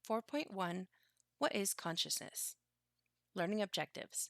4.1 What is consciousness? Learning objectives.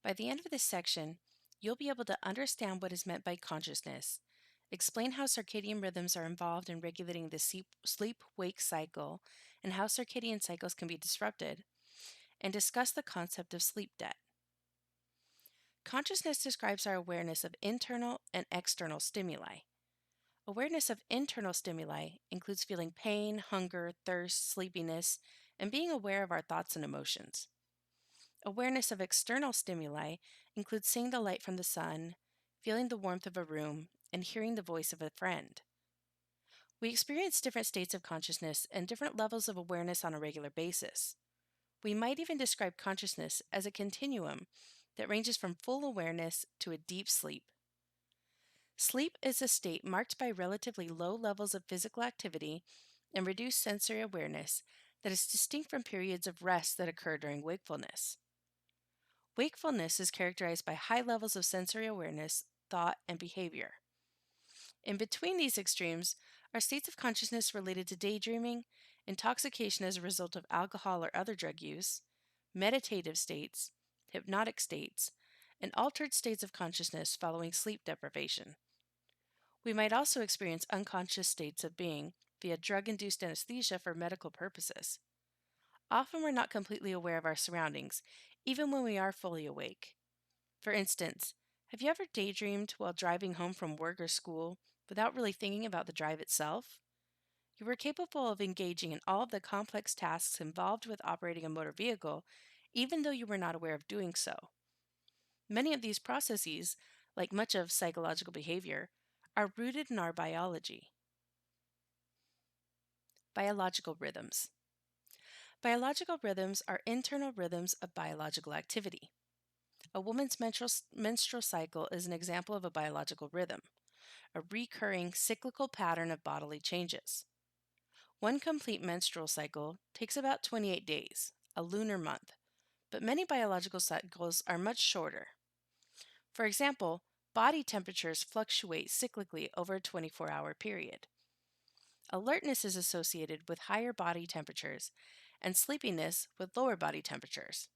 By the end of this section, you'll be able to understand what is meant by consciousness, explain how circadian rhythms are involved in regulating the sleep wake cycle and how circadian cycles can be disrupted, and discuss the concept of sleep debt. Consciousness describes our awareness of internal and external stimuli. Awareness of internal stimuli includes feeling pain, hunger, thirst, sleepiness, and being aware of our thoughts and emotions. Awareness of external stimuli includes seeing the light from the sun, feeling the warmth of a room, and hearing the voice of a friend. We experience different states of consciousness and different levels of awareness on a regular basis. We might even describe consciousness as a continuum that ranges from full awareness to a deep sleep. Sleep is a state marked by relatively low levels of physical activity and reduced sensory awareness that is distinct from periods of rest that occur during wakefulness. Wakefulness is characterized by high levels of sensory awareness, thought, and behavior. In between these extremes are states of consciousness related to daydreaming, intoxication as a result of alcohol or other drug use, meditative states, hypnotic states, and altered states of consciousness following sleep deprivation. We might also experience unconscious states of being via drug-induced anesthesia for medical purposes. Often we're not completely aware of our surroundings, even when we are fully awake. For instance, have you ever daydreamed while driving home from work or school without really thinking about the drive itself? You were capable of engaging in all of the complex tasks involved with operating a motor vehicle, even though you were not aware of doing so. Many of these processes, like much of psychological behavior, are rooted in our biology. Biological rhythms. Biological rhythms are internal rhythms of biological activity. A woman's menstrual cycle is an example of a biological rhythm, a recurring cyclical pattern of bodily changes. One complete menstrual cycle takes about 28 days, a lunar month, but many biological cycles are much shorter. For example, body temperatures fluctuate cyclically over a 24-hour period. Alertness is associated with higher body temperatures and sleepiness with lower body temperatures.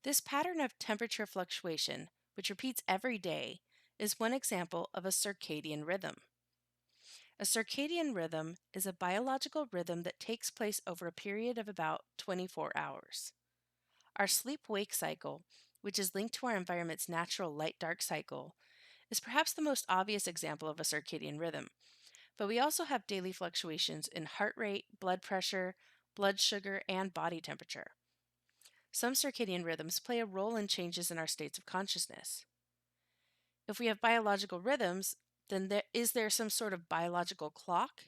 This pattern of temperature fluctuation, which repeats every day, is one example of a circadian rhythm. A circadian rhythm is a biological rhythm that takes place over a period of about 24 hours. Our sleep-wake cycle, which is linked to our environment's natural light-dark cycle, is perhaps the most obvious example of a circadian rhythm, but we also have daily fluctuations in heart rate, blood pressure, blood sugar, and body temperature. Some circadian rhythms play a role in changes in our states of consciousness. If we have biological rhythms, then is there some sort of biological clock?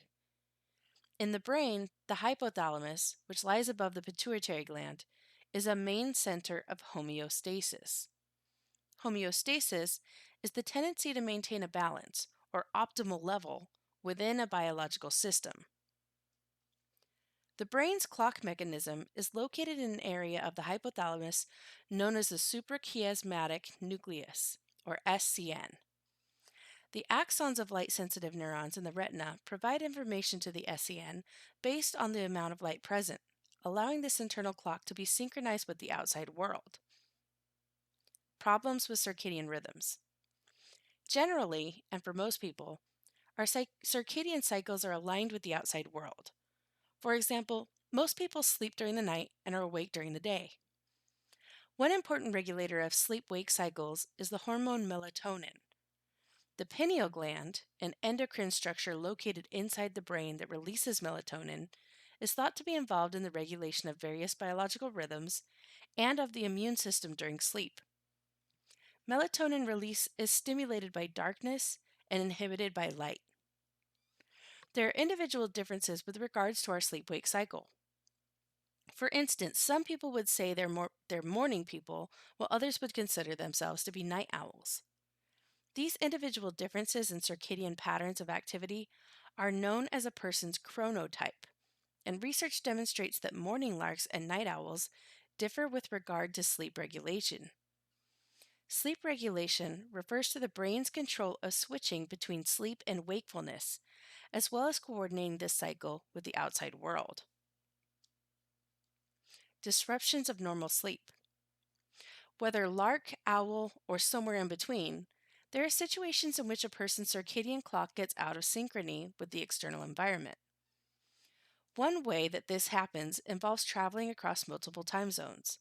In the brain, the hypothalamus, which lies above the pituitary gland, is a main center of homeostasis. Homeostasis is the tendency to maintain a balance, or optimal level, within a biological system. The brain's clock mechanism is located in an area of the hypothalamus known as the suprachiasmatic nucleus, or SCN. The axons of light-sensitive neurons in the retina provide information to the SCN based on the amount of light present, allowing this internal clock to be synchronized with the outside world. Problems with circadian rhythms. Generally, and for most people, our circadian cycles are aligned with the outside world. For example, most people sleep during the night and are awake during the day. One important regulator of sleep-wake cycles is the hormone melatonin. The pineal gland, an endocrine structure located inside the brain that releases melatonin, is thought to be involved in the regulation of various biological rhythms and of the immune system during sleep. Melatonin release is stimulated by darkness and inhibited by light. There are individual differences with regards to our sleep-wake cycle. For instance, some people would say they're morning people, while others would consider themselves to be night owls. These individual differences in circadian patterns of activity are known as a person's chronotype, and research demonstrates that morning larks and night owls differ with regard to sleep regulation. Sleep regulation refers to the brain's control of switching between sleep and wakefulness, as well as coordinating this cycle with the outside world. Disruptions of normal sleep. Whether lark, owl, or somewhere in between, there are situations in which a person's circadian clock gets out of synchrony with the external environment. One way that this happens involves traveling across multiple time zones.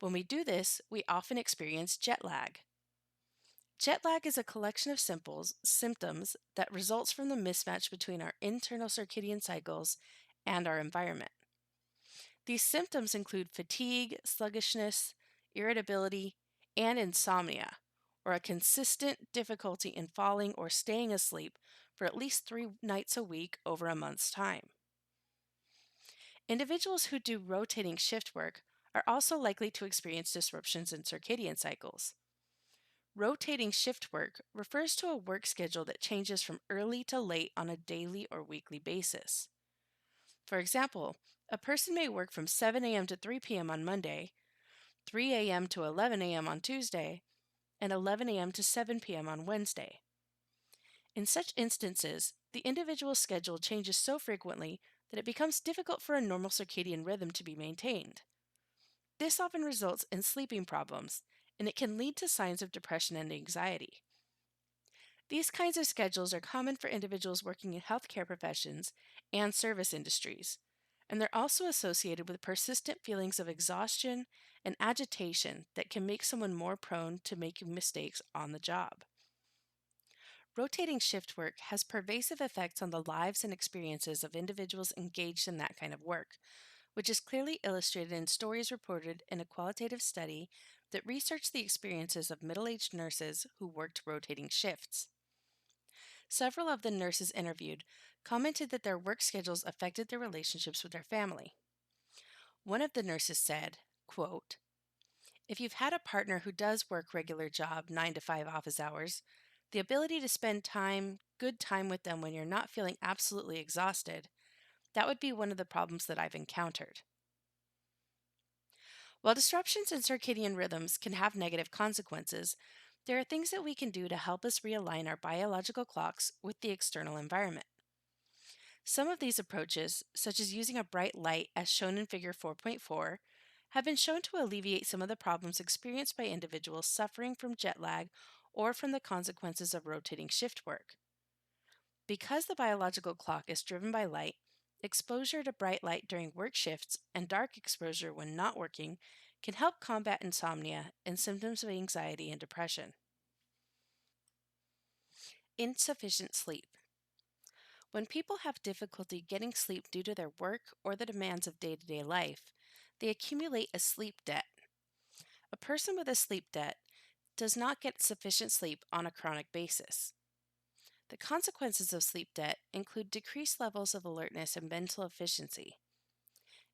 When we do this, we often experience jet lag. Jet lag is a collection of symptoms that results from the mismatch between our internal circadian cycles and our environment. These symptoms include fatigue, sluggishness, irritability, and insomnia, or a consistent difficulty in falling or staying asleep for at least 3 nights a week over a month's time. Individuals who do rotating shift work are also likely to experience disruptions in circadian cycles. Rotating shift work refers to a work schedule that changes from early to late on a daily or weekly basis. For example, a person may work from 7 a.m. to 3 p.m. on Monday, 3 a.m. to 11 a.m. on Tuesday, and 11 a.m. to 7 p.m. on Wednesday. In such instances, the individual's schedule changes so frequently that it becomes difficult for a normal circadian rhythm to be maintained. This often results in sleeping problems, and it can lead to signs of depression and anxiety. These kinds of schedules are common for individuals working in healthcare professions and service industries, and they're also associated with persistent feelings of exhaustion and agitation that can make someone more prone to making mistakes on the job. Rotating shift work has pervasive effects on the lives and experiences of individuals engaged in that kind of work, which is clearly illustrated in stories reported in a qualitative study that researched the experiences of middle aged nurses who worked rotating shifts. Several of the nurses interviewed commented that their work schedules affected their relationships with their family. One of the nurses said, quote, "If you've had a partner who does work regular job 9 to 5 office hours, the ability to spend good time with them when you're not feeling absolutely exhausted, that would be one of the problems that I've encountered." While disruptions in circadian rhythms can have negative consequences, there are things that we can do to help us realign our biological clocks with the external environment. Some of these approaches, such as using a bright light as shown in Figure 4.4, have been shown to alleviate some of the problems experienced by individuals suffering from jet lag or from the consequences of rotating shift work. Because the biological clock is driven by light, exposure to bright light during work shifts and dark exposure when not working can help combat insomnia and symptoms of anxiety and depression. Insufficient sleep. When people have difficulty getting sleep due to their work or the demands of day to day life, they accumulate a sleep debt. A person with a sleep debt does not get sufficient sleep on a chronic basis. The consequences of sleep debt include decreased levels of alertness and mental efficiency.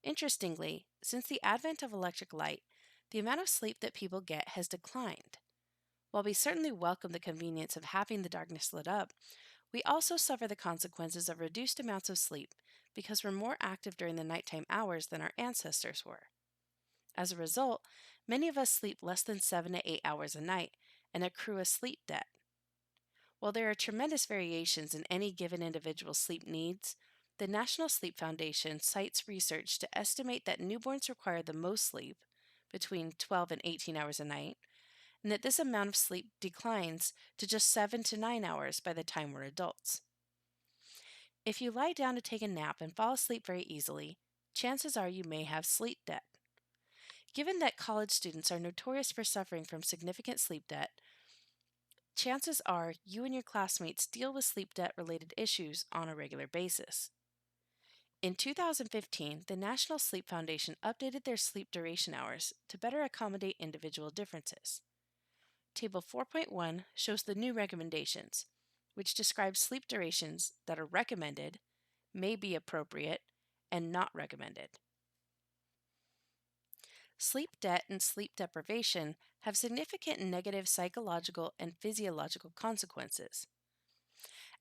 Interestingly, since the advent of electric light, the amount of sleep that people get has declined. While we certainly welcome the convenience of having the darkness lit up, we also suffer the consequences of reduced amounts of sleep because we're more active during the nighttime hours than our ancestors were. As a result, many of us sleep less than 7 to 8 hours a night and accrue a sleep debt. While there are tremendous variations in any given individual's sleep needs, the National Sleep Foundation cites research to estimate that newborns require the most sleep, between 12 and 18 hours a night, and that this amount of sleep declines to just 7 to 9 hours by the time we're adults. If you lie down to take a nap and fall asleep very easily, chances are you may have sleep debt. Given that college students are notorious for suffering from significant sleep debt, chances are you and your classmates deal with sleep debt related issues on a regular basis. In 2015, the National Sleep Foundation updated their sleep duration hours to better accommodate individual differences. Table 4.1 shows the new recommendations, which describe sleep durations that are recommended, may be appropriate, and not recommended. Sleep debt and sleep deprivation have significant negative psychological and physiological consequences.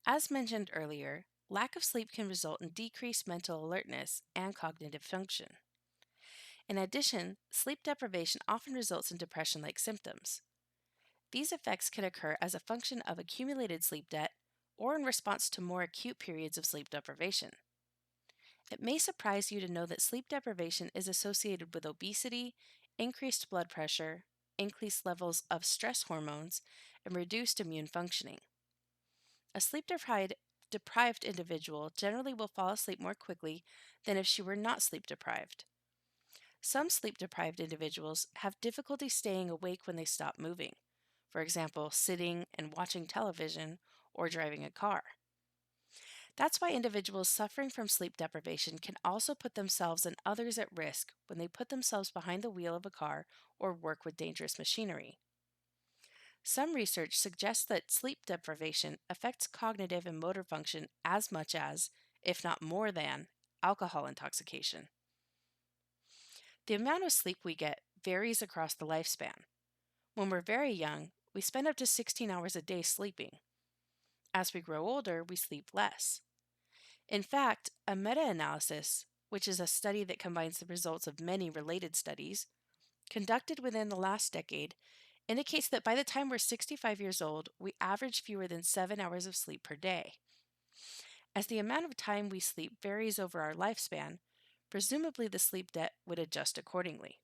As mentioned earlier, lack of sleep can result in decreased mental alertness and cognitive function. In addition, sleep deprivation often results in depression like symptoms. These effects can occur as a function of accumulated sleep debt or in response to more acute periods of sleep deprivation. It may surprise you to know that sleep deprivation is associated with obesity, increased blood pressure, increased levels of stress hormones, and reduced immune functioning. A deprived individual generally will fall asleep more quickly than if she were not sleep deprived. Some sleep deprived individuals have difficulty staying awake when they stop moving, for example, sitting and watching television or driving a car. That's why individuals suffering from sleep deprivation can also put themselves and others at risk when they put themselves behind the wheel of a car or work with dangerous machinery. Some research suggests that sleep deprivation affects cognitive and motor function as much as, if not more than, alcohol intoxication. The amount of sleep we get varies across the lifespan. When we're very young, we spend up to 16 hours a day sleeping. As we grow older, we sleep less. In fact, a meta analysis, which is a study that combines the results of many related studies, conducted within the last decade, indicates that by the time we're 65 years old, we average fewer than 7 hours of sleep per day. As the amount of time we sleep varies over our lifespan, presumably the sleep debt would adjust accordingly.